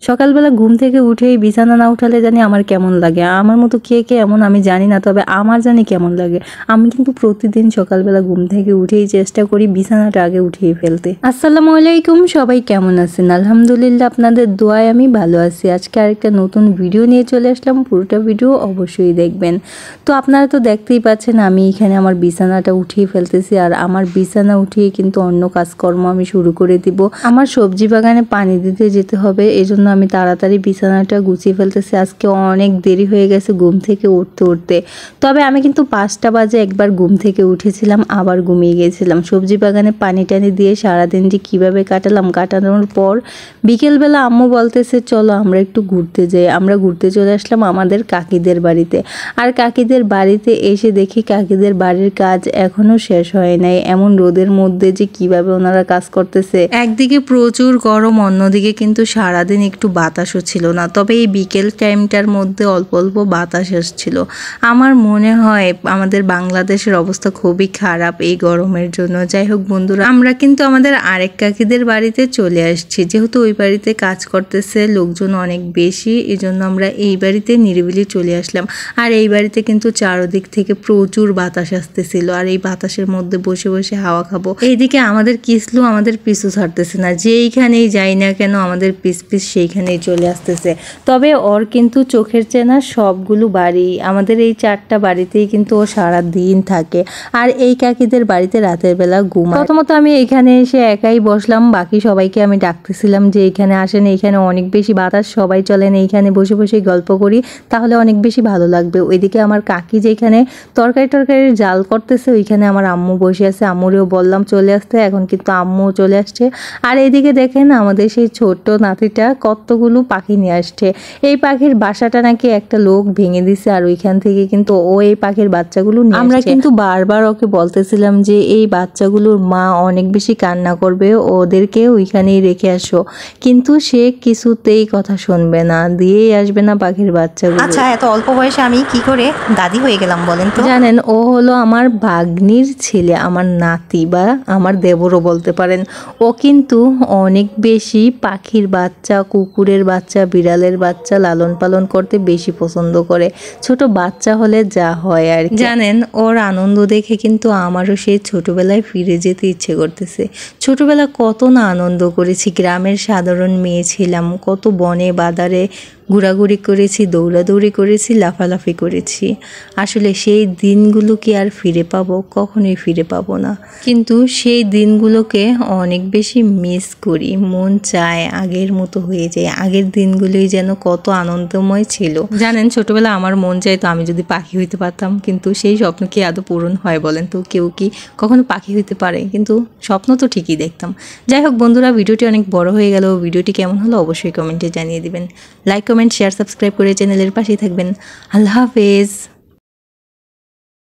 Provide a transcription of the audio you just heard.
সকালবেলা ঘুম থেকে উঠেই বিছানা না উঠালে জানি আমার কেমন লাগে। আমার মতো কে কে এমন আমি জানি না, তবে আমার জানি কেমন লাগে। আমি কিন্তু প্রতিদিন সকালবেলা ঘুম থেকে উঠেই চেষ্টা করি বিছানাটা আগে উঠিয়ে ফেলতে। আসসালামু আলাইকুম, সবাই কেমন আছেন? আলহামদুলিল্লাহ, আপনাদের দোয়ায় আমি ভালো আছি। আজকে আরেকটা নতুন ভিডিও নিয়ে চলে আসলাম, পুরোটা ভিডিও অবশ্যই দেখবেন। তো আপনারা তো দেখতেই পাচ্ছেন আমি এখানে আমার বিছানাটা উঠিয়ে ফেলতেছি, আর আমার বিছানা উঠিয়ে কিন্তু অন্য কাজকর্ম আমি শুরু করে দিব। আমার সবজি বাগানে পানি দিতে যেতে হবে, এজন্য আমি তাড়াতাড়ি বিছানাটা গুছিয়ে ফেলতেছি। আজকে অনেক দেরি হয়ে গেছে ঘুম থেকে উঠতে। তবে আমি কিন্তু 5টা বাজে একবার ঘুম থেকে উঠেছিলাম, আবার ঘুমিয়ে গিয়েছিলাম। সবজি বাগানে পানি টানি দিয়ে সারাদিন যে কীভাবে কাটানোর পর বিকেলবেলা আম্মু বলতেছে চলো আমরা একটু ঘুরতে যাই। আমরা ঘুরতে চলে আসলাম আমাদের কাকিদের বাড়িতে। আর কাকিদের বাড়িতে এসে দেখি কাকিদের বাড়ির কাজ এখনো শেষ হয় নাই। এমন রোদের মধ্যে যে কিভাবে ওনারা কাজ করতেছে, একদিকে প্রচুর গরম, অন্যদিকে কিন্তু সারাদিন একটু বাতাসও ছিল না। তবে এই বিকেল টাইমটার মধ্যে অল্প অল্প বাতাস আসছিল। আমার মনে হয় আমাদের বাংলাদেশের অবস্থা খুবই খারাপ এই গরমের জন্য। যাই হোক বন্ধুরা, আমরা কিন্তু আমাদের আরেক কাকিদের বাড়িতে চলে আসছি। যেহেতু ওই বাড়িতে কাজ করতেছে লোকজন অনেক বেশি, এজন্য আমরা এই বাড়িতে নিরিবিলি চলে আসলাম। আর এই বাড়িতে কিন্তু চারদিক থেকে প্রচুর বাতাস আসতেছিল, আর এই বাতাসের মধ্যে বসে বসে হাওয়া খাবো। এইদিকে আমাদের কিসলু আমাদের পিছু ছাড়তেছে না, যেইখানেই যাই না কেন আমাদের পিস সেইখানেই চলে আসতেছে। তবে ওর কিন্তু চোখের চেনা সবগুলো বাড়ি, আমাদের এই 4টা বাড়িতেই কিন্তু ও সারা দিন থাকে। আর এই কাকিদের বাড়িতে রাতের বেলা ঘুমায়। প্রথমত আমি এখানে এসে একাই বসলাম, বাকি সবাইকে আমি ডাকতেছিলাম যে এখানে আসেন, এইখানে অনেক বেশি বাতাস, সবাই চলেন এইখানে বসে বসে গল্প করি, তাহলে অনেক বেশি ভালো লাগবে। ওইদিকে আমার কাকি যেখানে তরকারির জাল করতেছে, ওইখানে আমার আম্মু বসে আছে। আম্মুরেও বললাম চলে আসতে, এখন কিন্তু আম্মুও চলে আসছে। আর এইদিকে দেখেন আমাদের সেই ছোট্ট নাতিটা কতগুলো পাখি নিয়ে আসছে। এই পাখির বাসাটা নাকি একটা লোক ভেঙে দিছে, আর ওইখান থেকে কিন্তু ও এই পাখির বাচ্চাগুলো নিয়ে আসছে। আমরা কিন্তু বারবার ওকে বলতেছিলাম যে এই বাচ্চাগুলোর মা অনেক বেশি কান্না করবে, ওদেরকে ওইখানেই রেখে আসো, কিন্তু সে কিছুতেই কথা শুনবে না, দিয়েই আসবে না পাখির বাচ্চাগুলো। আচ্ছা, এত অল্প বয়সে আমি কি করে দাদি হয়ে গেলাম বলেন তো? জানেন, ও হলো আমার ভাগ্নির ছেলে, আমার নাতি বা আমার দেবরও বলতে পারেন। ও কিন্তু অনেক বেশি পাখির বাচ্চা, কুকুরের বাচ্চা, বিড়ালের বাচ্চা লালন পালন করতে বেশি পছন্দ করে। ছোট বাচ্চা হলে যা হয় আর কি। জানেন, ওর আনন্দ দেখে কিন্তু আমারও সেই ছোটবেলায় ফিরে যেতে ইচ্ছে করতেছে। ছোটবেলা কত না আনন্দ করেছি, গ্রামের সাধারণ মেয়ে ছিলাম, কত বনে বাদারে ঘোরাঘুরি করেছি, দৌড়াদৌড়ি করেছি, লাফালাফি করেছি। আসলে সেই দিনগুলো কি আর ফিরে পাবো? কখনোই ফিরে পাবো না। কিন্তু সেই দিনগুলোকে অনেক বেশি মিস করি, মন চায় আগের মতো হয়ে যায়। আগের দিনগুলোই যেন কত আনন্দময় ছিল। জানেন, ছোটবেলা আমার মন চাইতো আমি যদি পাখি হইতে পারতাম, কিন্তু সেই স্বপ্ন কি আদৌ পূরণ হয় বলেন তো? কেউ কি কখনো পাখি হইতে পারে? কিন্তু স্বপ্ন তো ঠিকই দেখতাম। যাই হোক বন্ধুরা, ভিডিওটি অনেক বড় হয়ে গেল। ভিডিওটি কেমন হলো অবশ্যই কমেন্টে জানিয়ে দিবেন। লাইক, কমেন্ট, শেয়ার, সাবস্ক্রাইব করে চ্যানেলের পাশেই থাকবেন। আল্লাহ হাফেজ।